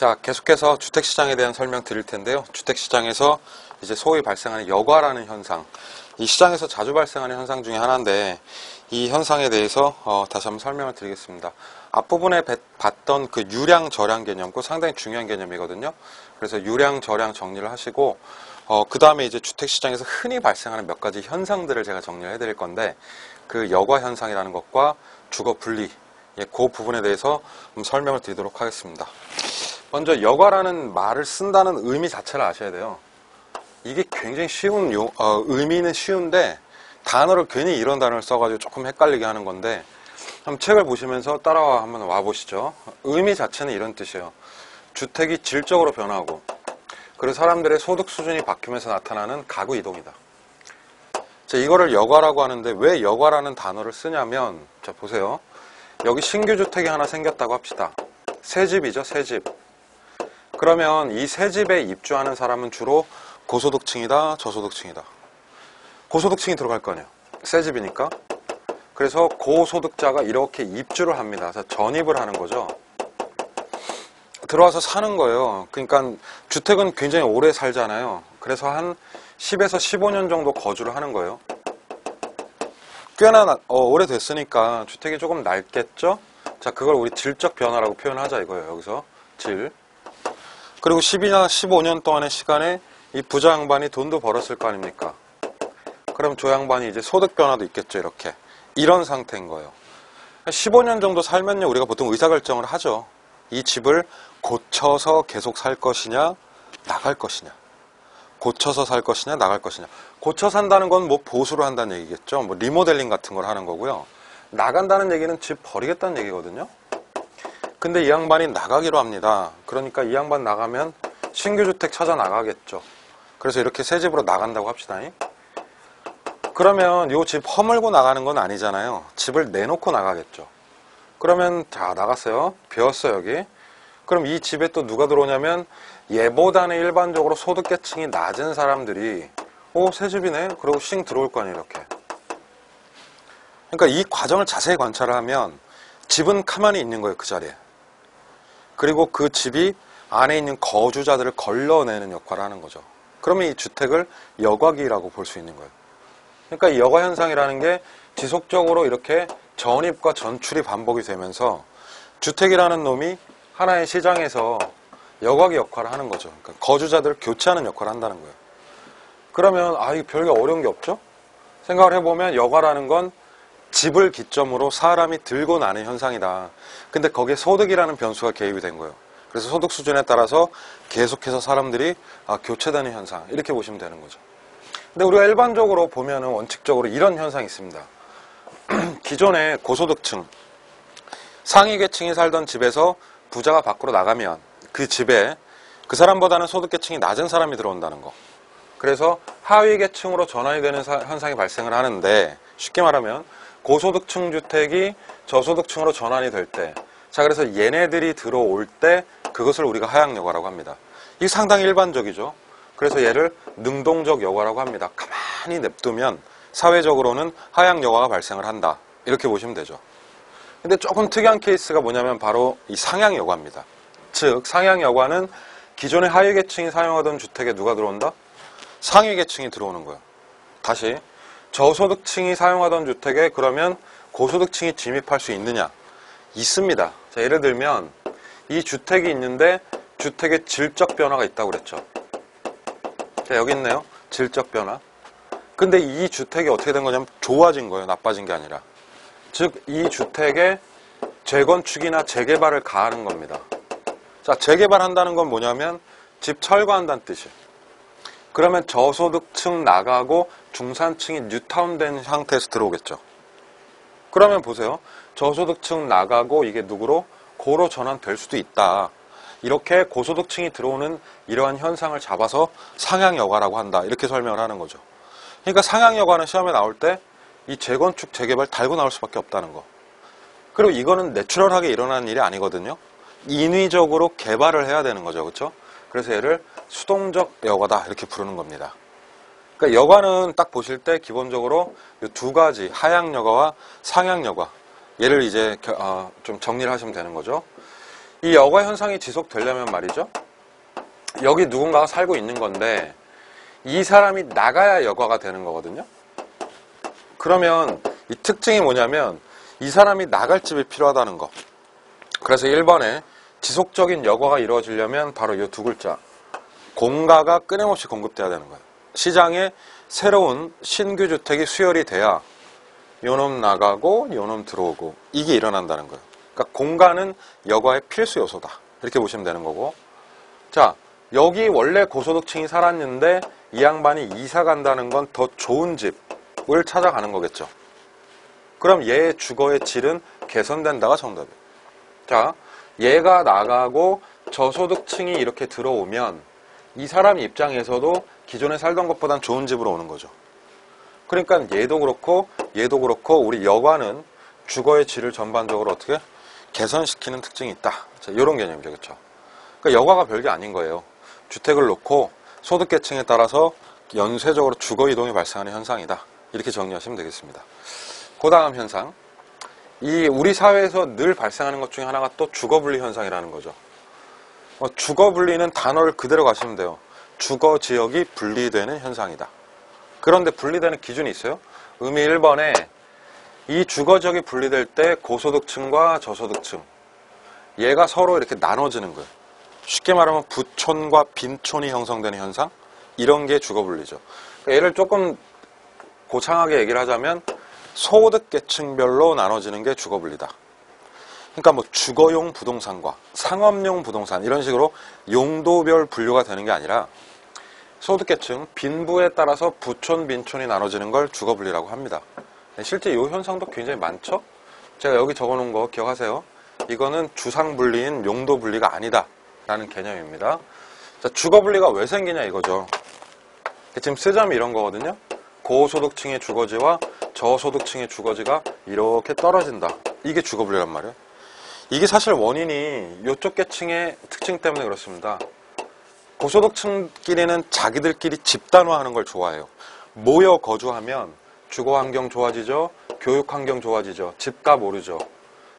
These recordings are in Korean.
자, 계속해서 주택시장에 대한 설명 드릴 텐데요. 주택시장에서 이제 소위 발생하는 여과라는 현상, 이 시장에서 자주 발생하는 현상 중에 하나인데, 이 현상에 대해서 다시 한번 설명을 드리겠습니다. 앞부분에 봤던 그 유량 저량 개념, 그 상당히 중요한 개념이거든요. 그래서 유량 저량 정리를 하시고, 그 다음에 이제 주택시장에서 흔히 발생하는 몇 가지 현상들을 제가 정리를 해드릴 건데, 그 여과 현상이라는 것과 주거 분리, 그 부분에 대해서 설명을 드리도록 하겠습니다. 먼저 여과라는 말을 쓴다는 의미 자체를 아셔야 돼요. 이게 굉장히 쉬운 의미는 쉬운데 단어를 괜히 이런 단어를 써가지고 조금 헷갈리게 하는 건데, 한번 책을 보시면서 따라와 한번 와보시죠. 의미 자체는 이런 뜻이에요. 주택이 질적으로 변하고, 그리고 사람들의 소득 수준이 바뀌면서 나타나는 가구 이동이다. 자, 이거를 여과라고 하는데 왜 여과라는 단어를 쓰냐면, 자 보세요. 여기 신규 주택이 하나 생겼다고 합시다. 새 집이죠, 새 집. 그러면 이 새 집에 입주하는 사람은 주로 고소득층이다, 저소득층이다. 고소득층이 들어갈 거 아니에요. 새 집이니까. 그래서 고소득자가 이렇게 입주를 합니다. 그래서 전입을 하는 거죠. 들어와서 사는 거예요. 그러니까 주택은 굉장히 오래 살잖아요. 그래서 한 10에서 15년 정도 거주를 하는 거예요. 꽤나 오래됐으니까 주택이 조금 낡겠죠? 자, 그걸 우리 질적 변화라고 표현하자 이거예요. 여기서 질. 그리고 10이나 15년 동안의 시간에 이 부자 양반이 돈도 벌었을 거 아닙니까? 그럼 조 양반이 이제 소득 변화도 있겠죠, 이렇게. 이런 상태인 거예요. 15년 정도 살면요, 우리가 보통 의사결정을 하죠. 이 집을 고쳐서 계속 살 것이냐, 나갈 것이냐. 고쳐서 살 것이냐, 나갈 것이냐. 고쳐 산다는 건 뭐 보수를 한다는 얘기겠죠. 뭐 리모델링 같은 걸 하는 거고요. 나간다는 얘기는 집 버리겠다는 얘기거든요. 근데 이 양반이 나가기로 합니다. 그러니까 이 양반 나가면 신규 주택 찾아 나가겠죠. 그래서 이렇게 새 집으로 나간다고 합시다. 그러면 이 집 허물고 나가는 건 아니잖아요. 집을 내놓고 나가겠죠. 그러면 자, 나갔어요. 비었어요, 여기. 그럼 이 집에 또 누가 들어오냐면 얘보다는 일반적으로 소득계층이 낮은 사람들이 새 집이네? 그러고 싱 들어올 거 아니에요, 이렇게. 그러니까 이 과정을 자세히 관찰을 하면 집은 가만히 있는 거예요, 그 자리에. 그리고 그 집이 안에 있는 거주자들을 걸러내는 역할을 하는 거죠. 그러면 이 주택을 여과기라고 볼 수 있는 거예요. 그러니까 이 여과 현상이라는 게 지속적으로 이렇게 전입과 전출이 반복이 되면서 주택이라는 놈이 하나의 시장에서 여과기 역할을 하는 거죠. 그러니까 거주자들을 교체하는 역할을 한다는 거예요. 그러면 이게 별게 어려운 게 없죠? 생각을 해보면 여과라는 건 집을 기점으로 사람이 들고 나는 현상이다. 근데 거기에 소득이라는 변수가 개입이 된 거예요. 그래서 소득 수준에 따라서 계속해서 사람들이 교체되는 현상, 이렇게 보시면 되는 거죠. 근데 우리가 일반적으로 보면은 원칙적으로 이런 현상이 있습니다. 기존의 고소득층, 상위 계층이 살던 집에서 부자가 밖으로 나가면 그 집에 그 사람보다는 소득계층이 낮은 사람이 들어온다는 거. 그래서 하위 계층으로 전환이 되는 현상이 발생을 하는데, 쉽게 말하면 고소득층 주택이 저소득층으로 전환이 될 때, 자, 그래서 얘네들이 들어올 때 그것을 우리가 하향여과라고 합니다. 이게 상당히 일반적이죠. 그래서 얘를 능동적 여과라고 합니다. 가만히 냅두면 사회적으로는 하향여과가 발생을 한다. 이렇게 보시면 되죠. 근데 조금 특이한 케이스가 뭐냐면 바로 이 상향여과입니다. 즉, 상향여과는 기존의 하위 계층이 사용하던 주택에 누가 들어온다? 상위 계층이 들어오는 거예요. 다시, 저소득층이 사용하던 주택에 그러면 고소득층이 진입할 수 있느냐? 있습니다. 자, 예를 들면 이 주택이 있는데 주택의 질적 변화가 있다고 그랬죠. 자, 여기 있네요. 질적 변화. 근데 이 주택이 어떻게 된 거냐면 좋아진 거예요. 나빠진 게 아니라. 즉, 이 주택에 재건축이나 재개발을 가하는 겁니다. 자, 재개발한다는 건 뭐냐면 집 철거한다는 뜻이에요. 그러면 저소득층 나가고 중산층이 뉴타운된 상태에서 들어오겠죠. 그러면 보세요. 저소득층 나가고 이게 누구로? 고로 전환될 수도 있다. 이렇게 고소득층이 들어오는 이러한 현상을 잡아서 상향여과라고 한다. 이렇게 설명을 하는 거죠. 그러니까 상향여과는 시험에 나올 때 이 재건축, 재개발 달고 나올 수밖에 없다는 거. 그리고 이거는 내추럴하게 일어나는 일이 아니거든요. 인위적으로 개발을 해야 되는 거죠. 그렇죠? 그래서 얘를 수동적 여과다 이렇게 부르는 겁니다. 그러니까 여과는 딱 보실 때 기본적으로 이 두 가지, 하향여과와 상향여과, 얘를 이제 좀 정리를 하시면 되는 거죠. 이 여과 현상이 지속되려면 말이죠. 여기 누군가가 살고 있는 건데 이 사람이 나가야 여과가 되는 거거든요. 그러면 이 특징이 뭐냐면 이 사람이 나갈 집이 필요하다는 거. 그래서 1번에 지속적인 여과가 이루어지려면 바로 이 두 글자 공가가 끊임없이 공급돼야 되는 거예요. 시장에 새로운 신규 주택이 수혈이 돼야 요놈 나가고 요놈 들어오고 이게 일어난다는 거예요. 그러니까 공가는 여과의 필수 요소다. 이렇게 보시면 되는 거고. 자, 여기 원래 고소득층이 살았는데 이 양반이 이사 간다는 건 더 좋은 집을 찾아가는 거겠죠. 그럼 얘의 주거의 질은 개선된다가 정답이에요. 자, 얘가 나가고 저소득층이 이렇게 들어오면 이 사람 입장에서도 기존에 살던 것보단 좋은 집으로 오는 거죠. 그러니까 얘도 그렇고 우리 여과는 주거의 질을 전반적으로 어떻게 개선시키는 특징이 있다. 자, 이런 개념이죠. 그렇죠? 그러니까 여과가 별게 아닌 거예요. 주택을 놓고 소득계층에 따라서 연쇄적으로 주거 이동이 발생하는 현상이다. 이렇게 정리하시면 되겠습니다. 그 다음 현상. 이 우리 사회에서 늘 발생하는 것 중에 하나가 또 주거분리 현상이라는 거죠. 주거분리는 단어를 그대로 가시면 돼요. 주거지역이 분리되는 현상이다. 그런데 분리되는 기준이 있어요. 의미 1번에 이 주거지역이 분리될 때 고소득층과 저소득층 얘가 서로 이렇게 나눠지는 거예요. 쉽게 말하면 부촌과 빈촌이 형성되는 현상? 이런 게 주거분리죠. 그러니까 얘를 조금 고창하게 얘기를 하자면 소득계층별로 나눠지는 게 주거분리다. 그러니까 뭐 주거용 부동산과 상업용 부동산 이런 식으로 용도별 분류가 되는 게 아니라 소득계층, 빈부에 따라서 부촌, 빈촌이 나눠지는 걸 주거분리라고 합니다. 실제 이 현상도 굉장히 많죠? 제가 여기 적어놓은 거 기억하세요? 이거는 주상분리인 용도분리가 아니다 라는 개념입니다. 자, 주거분리가 왜 생기냐 이거죠. 지금 쓰자면 이런 거거든요. 고소득층의 주거지와 저소득층의 주거지가 이렇게 떨어진다. 이게 주거분리란 말이에요. 이게 사실 원인이 이쪽 계층의 특징 때문에 그렇습니다. 고소득층끼리는 자기들끼리 집단화하는 걸 좋아해요. 모여 거주하면 주거환경 좋아지죠. 교육환경 좋아지죠. 집값 오르죠.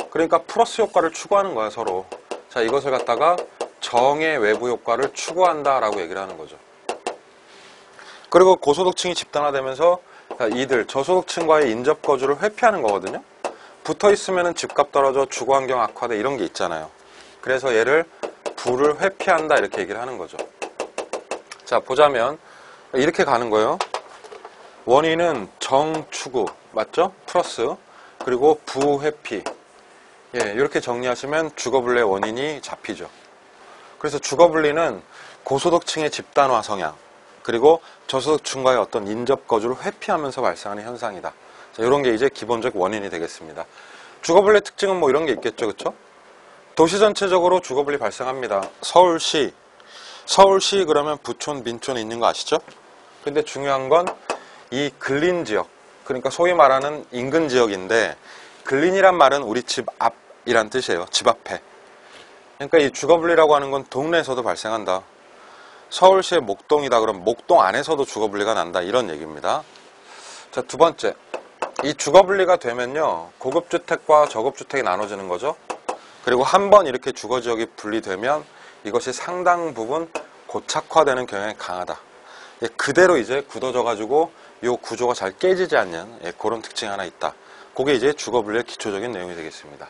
그러니까 플러스 효과를 추구하는 거야 서로. 자, 이것을 갖다가 정의 외부 효과를 추구한다라고 얘기를 하는 거죠. 그리고 고소득층이 집단화되면서 이들 저소득층과의 인접거주를 회피하는 거거든요. 붙어있으면 집값 떨어져 주거환경 악화돼 이런 게 있잖아요. 그래서 얘를 부를 회피한다 이렇게 얘기를 하는 거죠. 자, 보자면 이렇게 가는 거예요. 원인은 정추구 맞죠? 플러스 그리고 부회피. 예, 이렇게 정리하시면 주거분리의 원인이 잡히죠. 그래서 주거분리는 고소득층의 집단화 성향 그리고 저소득층과의 어떤 인접거주를 회피하면서 발생하는 현상이다. 자, 이런 게 이제 기본적 원인이 되겠습니다. 주거분리의 특징은 뭐 이런 게 있겠죠. 그렇죠? 도시 전체적으로 주거분리 발생합니다. 서울시 그러면 부촌, 빈촌이 있는 거 아시죠? 근데 중요한 건 이 근린지역, 그러니까 소위 말하는 인근 지역인데 근린이란 말은 우리 집 앞이란 뜻이에요. 집 앞에. 그러니까 이 주거분리라고 하는 건 동네에서도 발생한다. 서울시의 목동이다 그러면 목동 안에서도 주거분리가 난다 이런 얘기입니다. 자, 두 번째. 이 주거분리가 되면요. 고급주택과 저급주택이 나눠지는 거죠. 그리고 한번 이렇게 주거지역이 분리되면 이것이 상당 부분 고착화되는 경향이 강하다. 예, 그대로 이제 굳어져가지고 이 구조가 잘 깨지지 않는 그런 특징이 하나 있다. 그게 이제 주거분리의 기초적인 내용이 되겠습니다.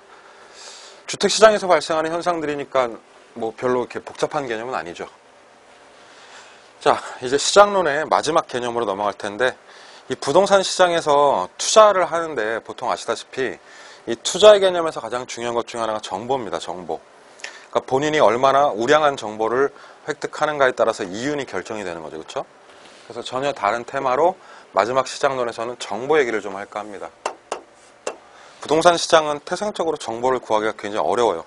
주택시장에서 발생하는 현상들이니까 뭐 별로 이렇게 복잡한 개념은 아니죠. 자, 이제 시장론의 마지막 개념으로 넘어갈 텐데 이 부동산 시장에서 투자를 하는데 보통 아시다시피 이 투자의 개념에서 가장 중요한 것 중에 하나가 정보입니다. 정보. 그러니까 본인이 얼마나 우량한 정보를 획득하는가에 따라서 이윤이 결정이 되는 거죠. 그렇죠? 그래서 전혀 다른 테마로 마지막 시장론에서는 정보 얘기를 좀 할까 합니다. 부동산 시장은 태생적으로 정보를 구하기가 굉장히 어려워요.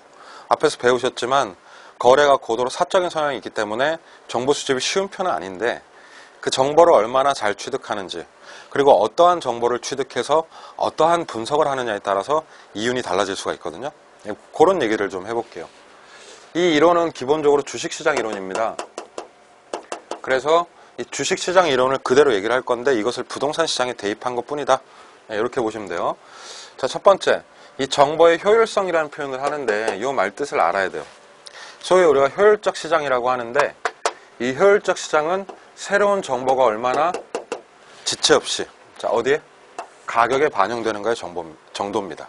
앞에서 배우셨지만 거래가 고도로 사적인 성향이 있기 때문에 정보 수집이 쉬운 편은 아닌데 그 정보를 얼마나 잘 취득하는지 그리고 어떠한 정보를 취득해서 어떠한 분석을 하느냐에 따라서 이윤이 달라질 수가 있거든요. 그런 얘기를 좀 해볼게요. 이 이론은 기본적으로 주식시장 이론입니다. 그래서 이 주식시장 이론을 그대로 얘기를 할 건데 이것을 부동산 시장에 대입한 것 뿐이다. 이렇게 보시면 돼요. 자, 첫 번째. 이 정보의 효율성이라는 표현을 하는데 이 말 뜻을 알아야 돼요. 소위 우리가 효율적 시장이라고 하는데 이 효율적 시장은 새로운 정보가 얼마나 지체 없이 자 어디에? 가격에 반영되는가의 정도입니다.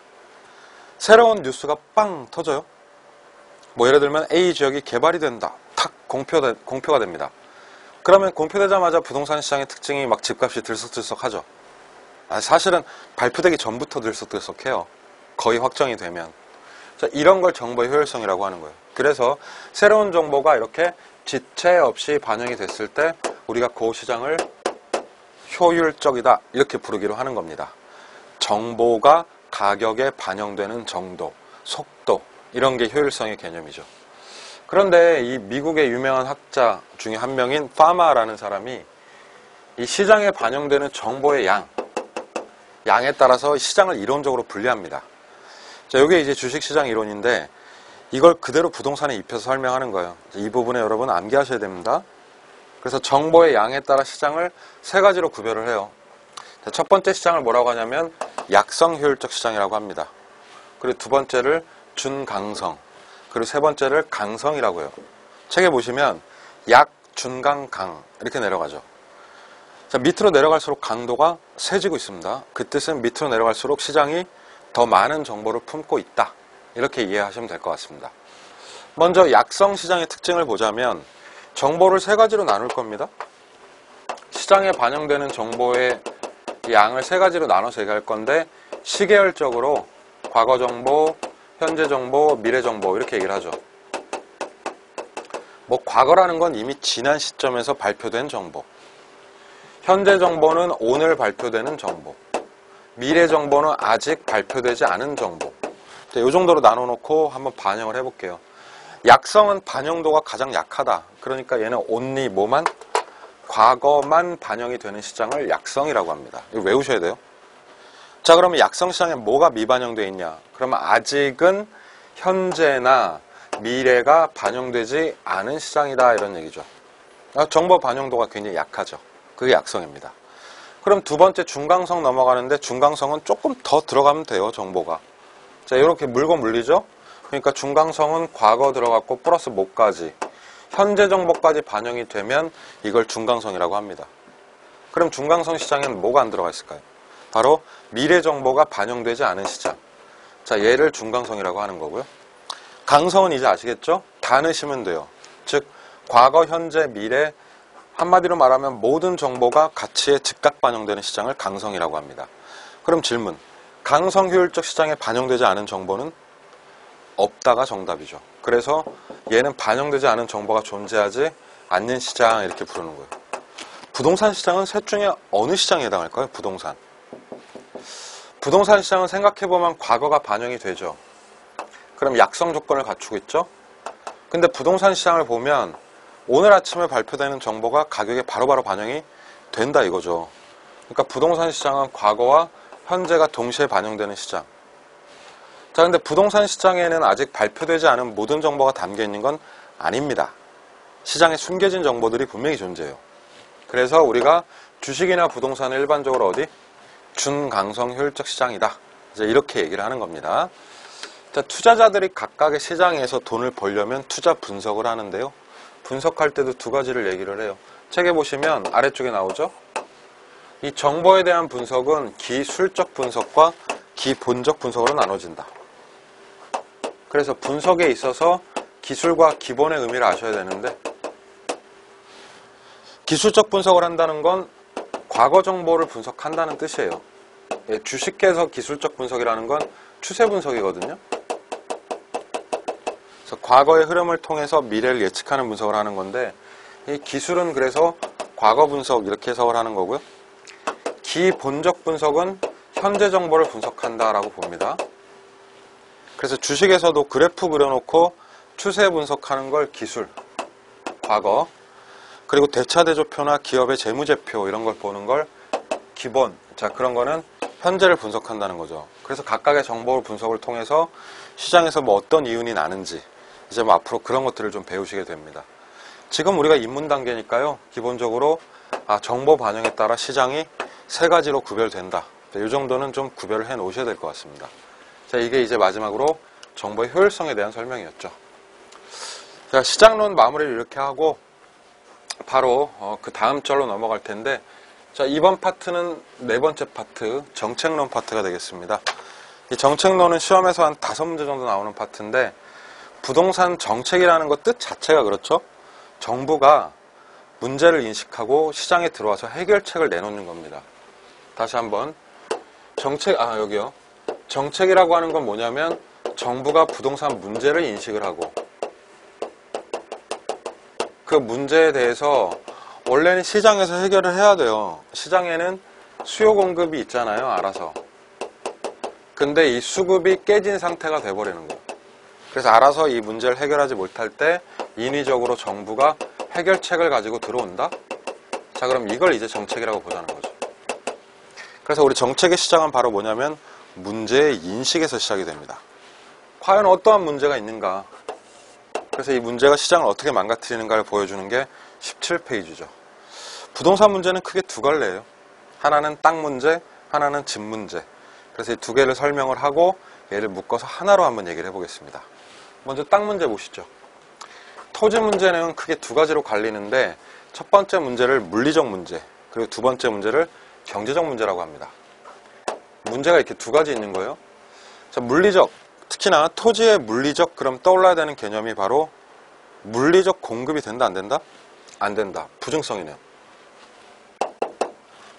새로운 뉴스가 빵 터져요. 뭐 예를 들면 A 지역이 개발이 된다. 탁 공표가 됩니다. 그러면 공표되자마자 부동산 시장의 특징이 막 집값이 들썩들썩하죠. 사실은 발표되기 전부터 들썩들썩해요. 거의 확정이 되면. 자, 이런 걸 정보의 효율성이라고 하는 거예요. 그래서 새로운 정보가 이렇게 지체 없이 반영이 됐을 때 우리가 그 시장을 효율적이다 이렇게 부르기로 하는 겁니다. 정보가 가격에 반영되는 정도, 속도 이런 게 효율성의 개념이죠. 그런데 이 미국의 유명한 학자 중에 한 명인 파마라는 사람이 이 시장에 반영되는 정보의 양에 따라서 시장을 이론적으로 분리합니다. 자, 이게 이제 주식시장 이론인데 이걸 그대로 부동산에 입혀서 설명하는 거예요. 이 부분에 여러분 암기하셔야 됩니다. 그래서 정보의 양에 따라 시장을 세 가지로 구별을 해요. 자, 첫 번째 시장을 뭐라고 하냐면 약성 효율적 시장이라고 합니다. 그리고 두 번째를 준강성, 그리고 세 번째를 강성이라고 해요. 책에 보시면 약, 중강, 강 이렇게 내려가죠. 자, 밑으로 내려갈수록 강도가 세지고 있습니다. 그 뜻은 밑으로 내려갈수록 시장이 더 많은 정보를 품고 있다. 이렇게 이해하시면 될 것 같습니다. 먼저 약성 시장의 특징을 보자면 정보를 세 가지로 나눌 겁니다. 시장에 반영되는 정보의 양을 세 가지로 나눠서 얘기할 건데 시계열적으로 과거 정보, 현재 정보, 미래 정보 이렇게 얘기를 하죠. 뭐 과거라는 건 이미 지난 시점에서 발표된 정보, 현재 정보는 오늘 발표되는 정보, 미래 정보는 아직 발표되지 않은 정보. 이 정도로 나눠놓고 한번 반영을 해볼게요. 약성은 반영도가 가장 약하다. 그러니까 얘는 only 뭐만? 과거만 반영이 되는 시장을 약성이라고 합니다. 이거 외우셔야 돼요. 자, 그러면 약성 시장에 뭐가 미반영되어 있냐? 그러면 아직은 현재나 미래가 반영되지 않은 시장이다 이런 얘기죠. 정보 반영도가 굉장히 약하죠. 그게 약성입니다. 그럼 두 번째 중강성 넘어가는데 중강성은 조금 더 들어가면 돼요. 정보가. 자, 이렇게 물고 물리죠. 그러니까 중강성은 과거 들어갔고 플러스 뭐까지 현재 정보까지 반영이 되면 이걸 중강성이라고 합니다. 그럼 중강성 시장에는 뭐가 안 들어가 있을까요? 바로 미래 정보가 반영되지 않은 시장. 자, 얘를 중강성이라고 하는 거고요. 강성은 이제 아시겠죠? 다 넣으시면 돼요. 즉 과거, 현재, 미래 한마디로 말하면 모든 정보가 가치에 즉각 반영되는 시장을 강성이라고 합니다. 그럼 질문. 강성 효율적 시장에 반영되지 않은 정보는 없다가 정답이죠. 그래서 얘는 반영되지 않은 정보가 존재하지 않는 시장 이렇게 부르는 거예요. 부동산 시장은 셋 중에 어느 시장에 해당할까요? 부동산 시장은 생각해보면 과거가 반영이 되죠. 그럼 약성 조건을 갖추고 있죠. 근데 부동산 시장을 보면 오늘 아침에 발표되는 정보가 가격에 바로바로 반영이 된다 이거죠. 그러니까 부동산 시장은 과거와 현재가 동시에 반영되는 시장. 자, 근데 부동산 시장에는 아직 발표되지 않은 모든 정보가 담겨 있는 건 아닙니다. 시장에 숨겨진 정보들이 분명히 존재해요. 그래서 우리가 주식이나 부동산을 일반적으로 어디? 준강성 효율적 시장이다. 이제 이렇게 얘기를 하는 겁니다. 자, 투자자들이 각각의 시장에서 돈을 벌려면 투자 분석을 하는데요. 분석할 때도 두 가지를 얘기를 해요. 책에 보시면 아래쪽에 나오죠. 이 정보에 대한 분석은 기술적 분석과 기본적 분석으로 나눠진다. 그래서 분석에 있어서 기술과 기본의 의미를 아셔야 되는데 기술적 분석을 한다는 건 과거 정보를 분석한다는 뜻이에요. 주식계에서 기술적 분석이라는 건 추세 분석이거든요. 그래서 과거의 흐름을 통해서 미래를 예측하는 분석을 하는 건데 이 기술은 그래서 과거 분석 이렇게 해석을 하는 거고요. 기본적 분석은 현재 정보를 분석한다라고 봅니다. 그래서 주식에서도 그래프 그려놓고 추세 분석하는 걸 기술, 과거, 그리고 대차대조표나 기업의 재무제표 이런 걸 보는 걸 기본, 자 그런 거는 현재를 분석한다는 거죠. 그래서 각각의 정보 분석을 통해서 시장에서 뭐 어떤 이윤이 나는지 이제 뭐 앞으로 그런 것들을 좀 배우시게 됩니다. 지금 우리가 입문 단계니까요. 기본적으로 정보 반영에 따라 시장이 세 가지로 구별된다. 이 정도는 좀 구별을 해 놓으셔야 될 것 같습니다. 자, 이게 이제 마지막으로 정보의 효율성에 대한 설명이었죠. 자, 시장론 마무리를 이렇게 하고 바로 그 다음 절로 넘어갈 텐데, 자, 이번 파트는 네 번째 파트, 정책론 파트가 되겠습니다. 이 정책론은 시험에서 한 5문제 정도 나오는 파트인데, 부동산 정책이라는 것 뜻 자체가 그렇죠. 정부가 문제를 인식하고 시장에 들어와서 해결책을 내놓는 겁니다. 다시 한번 여기요. 정책이라고 하는 건 뭐냐면 정부가 부동산 문제를 인식을 하고 그 문제에 대해서 원래는 시장에서 해결을 해야 돼요. 시장에는 수요 공급이 있잖아요. 알아서. 근데 이 수급이 깨진 상태가 돼버리는 거예요. 그래서 알아서 이 문제를 해결하지 못할 때 인위적으로 정부가 해결책을 가지고 들어온다? 자, 그럼 이걸 이제 정책이라고 보자는 거죠. 그래서 우리 정책의 시작은 바로 뭐냐면 문제의 인식에서 시작이 됩니다. 과연 어떠한 문제가 있는가? 그래서 이 문제가 시장을 어떻게 망가뜨리는가를 보여주는 게 17페이지죠. 부동산 문제는 크게 두 갈래예요. 하나는 땅 문제, 하나는 집 문제. 그래서 이 두 개를 설명을 하고 얘를 묶어서 하나로 한번 얘기를 해보겠습니다. 먼저 땅 문제 보시죠. 토지 문제는 크게 두 가지로 갈리는데 첫 번째 문제를 물리적 문제, 그리고 두 번째 문제를 경제적 문제라고 합니다. 문제가 이렇게 두 가지 있는 거예요. 자, 물리적, 특히나 토지의 물리적, 그럼 떠올라야 되는 개념이 바로 물리적 공급이 된다, 안 된다? 안 된다. 부증성이네요.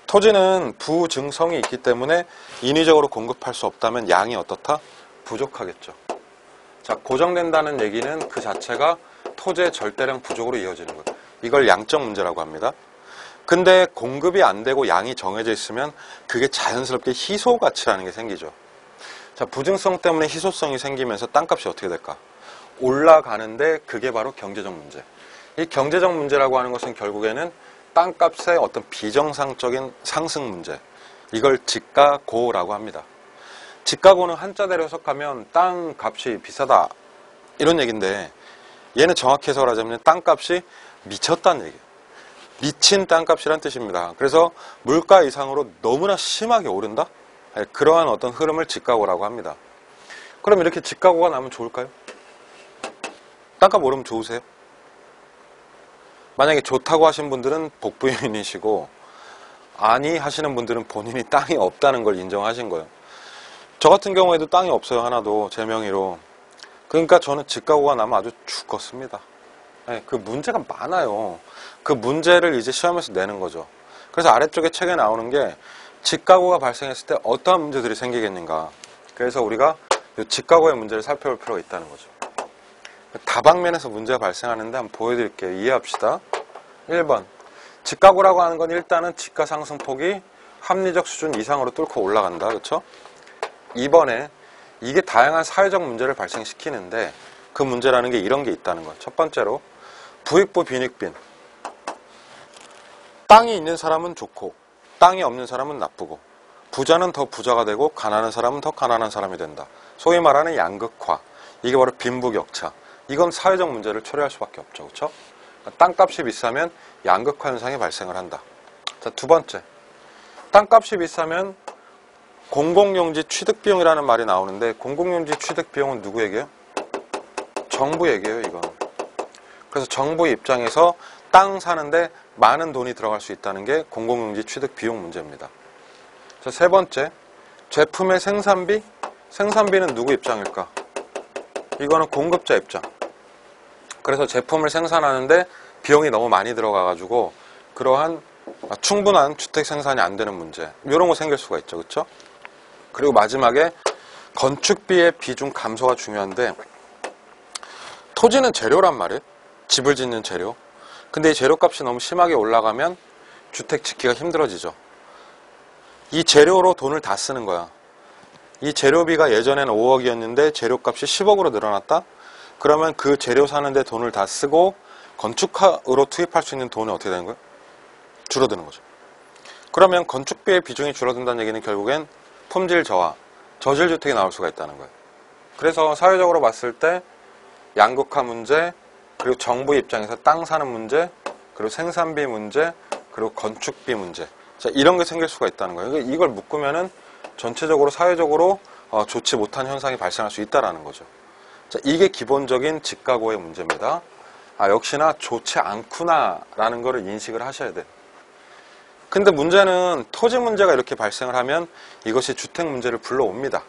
토지는 부증성이 있기 때문에 인위적으로 공급할 수 없다면 양이 어떻다? 부족하겠죠. 자, 고정된다는 얘기는 그 자체가 토지의 절대량 부족으로 이어지는 거예요. 이걸 양적 문제라고 합니다. 근데 공급이 안 되고 양이 정해져 있으면 그게 자연스럽게 희소 가치라는 게 생기죠. 자, 부증성 때문에 희소성이 생기면서 땅값이 어떻게 될까? 올라가는데 그게 바로 경제적 문제. 이 경제적 문제라고 하는 것은 결국에는 땅값의 어떤 비정상적인 상승 문제. 이걸 지가고라고 합니다. 지가고는 한자대로 해석하면 땅값이 비싸다 이런 얘기인데 얘는 정확히 해석을 하자면 땅값이 미쳤다는 얘기예요. 미친 땅값이란 뜻입니다. 그래서 물가 이상으로 너무나 심하게 오른다? 그러한 어떤 흐름을 지가고라고 합니다. 그럼 이렇게 지가고가 나면 좋을까요? 땅값 오르면 좋으세요? 만약에 좋다고 하신 분들은 복부인이시고 아니 하시는 분들은 본인이 땅이 없다는 걸 인정하신 거예요. 저 같은 경우에도 땅이 없어요. 하나도 제 명의로. 그러니까 저는 지가고가 나면 아주 죽겠습니다. 네, 그 문제가 많아요. 그 문제를 이제 시험에서 내는 거죠. 그래서 아래쪽에 책에 나오는 게 지가고가 발생했을 때 어떠한 문제들이 생기겠는가. 그래서 우리가 이 지가고의 문제를 살펴볼 필요가 있다는 거죠. 다방면에서 문제가 발생하는데 한번 보여드릴게요. 이해합시다. 1번 지가고라고 하는 건 일단은 지가 상승폭이 합리적 수준 이상으로 뚫고 올라간다. 그렇죠? 2번에 이게 다양한 사회적 문제를 발생시키는데 그 문제라는 게 이런 게 있다는 거예요. 첫 번째로 부익부 빈익빈. 땅이 있는 사람은 좋고 땅이 없는 사람은 나쁘고 부자는 더 부자가 되고 가난한 사람은 더 가난한 사람이 된다. 소위 말하는 양극화. 이게 바로 빈부격차. 이건 사회적 문제를 초래할 수밖에 없죠. 그렇죠? 땅값이 비싸면 양극화 현상이 발생을 한다. 자, 두 번째. 땅값이 비싸면 공공용지 취득비용이라는 말이 나오는데 공공용지 취득비용은 누구 얘기예요? 정부 얘기예요. 이건. 그래서 정부 입장에서 땅 사는데 많은 돈이 들어갈 수 있다는 게 공공용지 취득비용 문제입니다. 자, 세 번째. 제품의 생산비? 생산비는 누구 입장일까? 이거는 공급자 입장. 그래서 제품을 생산하는데 비용이 너무 많이 들어가가지고 그러한 충분한 주택 생산이 안 되는 문제. 이런 거 생길 수가 있죠. 그렇죠? 그리고 마지막에 건축비의 비중 감소가 중요한데 토지는 재료란 말이에요. 집을 짓는 재료. 근데 이 재료값이 너무 심하게 올라가면 주택 짓기가 힘들어지죠. 이 재료로 돈을 다 쓰는 거야. 이 재료비가 예전에는 5억이었는데 재료값이 10억으로 늘어났다? 그러면 그 재료 사는데 돈을 다 쓰고 건축으로 투입할 수 있는 돈이 어떻게 되는 거예요? 줄어드는 거죠. 그러면 건축비의 비중이 줄어든다는 얘기는 결국엔 품질 저하, 저질주택이 나올 수가 있다는 거예요. 그래서 사회적으로 봤을 때 양극화 문제, 그리고 정부 입장에서 땅 사는 문제, 그리고 생산비 문제, 그리고 건축비 문제. 자, 이런 게 생길 수가 있다는 거예요. 이걸 묶으면은 전체적으로 사회적으로 좋지 못한 현상이 발생할 수 있다는 거죠. 자, 이게 기본적인 집가고의 문제입니다. 역시나 좋지 않구나 라는 거를 인식을 하셔야 돼요. 근데 문제는 토지 문제가 이렇게 발생을 하면 이것이 주택 문제를 불러옵니다.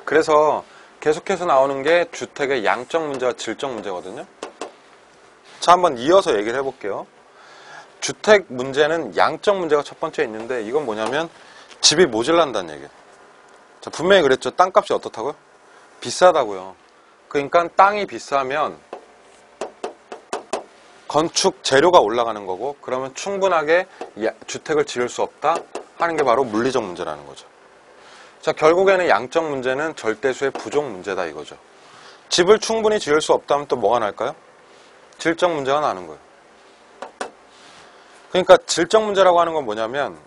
그래서 계속해서 나오는 게 주택의 양적 문제와 질적 문제거든요. 자, 한번 이어서 얘기를 해볼게요. 주택 문제는 양적 문제가 첫 번째 있는데 이건 뭐냐면 집이 모질란다는 얘기예요. 자, 분명히 그랬죠. 땅값이 어떻다고요? 비싸다고요. 그러니까 땅이 비싸면 건축 재료가 올라가는 거고, 그러면 충분하게 주택을 지을 수 없다 하는 게 바로 물리적 문제라는 거죠. 자, 결국에는 양적 문제는 절대수의 부족 문제다 이거죠. 집을 충분히 지을 수 없다면 또 뭐가 날까요? 질적 문제가 나는 거예요. 그러니까 질적 문제라고 하는 건 뭐냐면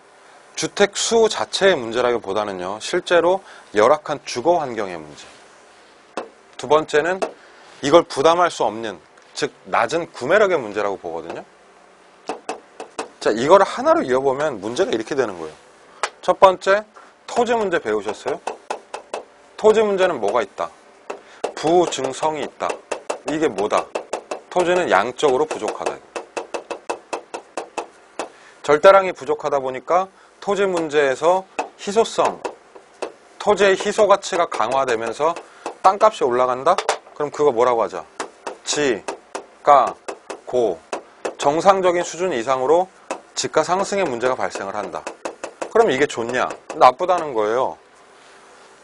주택 수 자체의 문제라기보다는요, 실제로 열악한 주거 환경의 문제. 두 번째는 이걸 부담할 수 없는, 즉 낮은 구매력의 문제라고 보거든요. 자, 이걸 하나로 이어보면 문제가 이렇게 되는 거예요. 첫 번째, 토지 문제 배우셨어요? 토지 문제는 뭐가 있다? 부증성이 있다. 이게 뭐다? 토지는 양적으로 부족하다. 절대량이 부족하다 보니까 토지 문제에서 희소성, 토지의 희소 가치가 강화되면서 땅값이 올라간다? 그럼 그거 뭐라고 하자? 지, 가, 고. 정상적인 수준 이상으로 집가 상승의 문제가 발생을 한다. 그럼 이게 좋냐? 나쁘다는 거예요.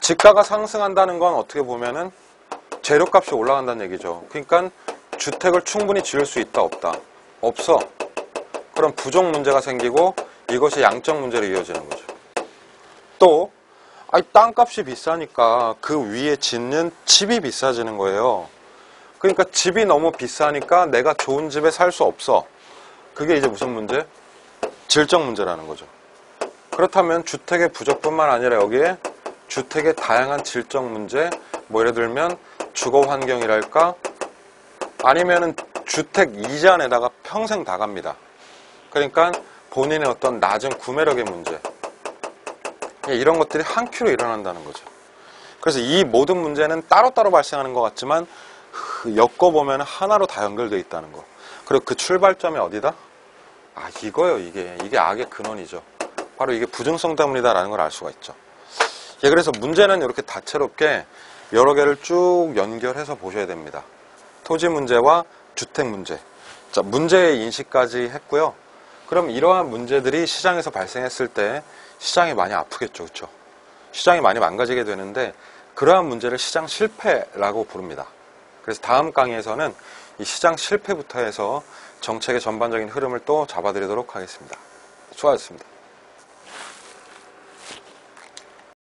집가가 상승한다는 건 어떻게 보면은 재료값이 올라간다는 얘기죠. 그러니까 주택을 충분히 지을 수 있다, 없다? 없어. 그럼 부족 문제가 생기고 이것이 양적 문제로 이어지는 거죠. 또 땅값이 비싸니까 그 위에 짓는 집이 비싸지는 거예요. 그러니까 집이 너무 비싸니까 내가 좋은 집에 살 수 없어. 그게 이제 무슨 문제? 질적 문제라는 거죠. 그렇다면 주택의 부족뿐만 아니라 여기에 주택의 다양한 질적 문제, 뭐 예를 들면 주거 환경이랄까, 아니면은 주택 이자내다가 평생 다 갑니다. 그러니까 본인의 어떤 낮은 구매력의 문제, 이런 것들이 한 큐로 일어난다는 거죠. 그래서 이 모든 문제는 따로따로 발생하는 것 같지만 엮어보면 하나로 다 연결되어 있다는 거. 그리고 그 출발점이 어디다? 이거요. 이게 악의 근원이죠. 바로 이게 부증성 때문이다라는 걸 알 수가 있죠. 그래서 문제는 이렇게 다채롭게 여러 개를 쭉 연결해서 보셔야 됩니다. 토지 문제와 주택 문제. 자, 문제의 인식까지 했고요. 그럼 이러한 문제들이 시장에서 발생했을 때 시장이 많이 아프겠죠. 그렇죠? 시장이 많이 망가지게 되는데 그러한 문제를 시장 실패라고 부릅니다. 그래서 다음 강의에서는 이 시장 실패부터 해서 정책의 전반적인 흐름을 또 잡아드리도록 하겠습니다. 수고하셨습니다.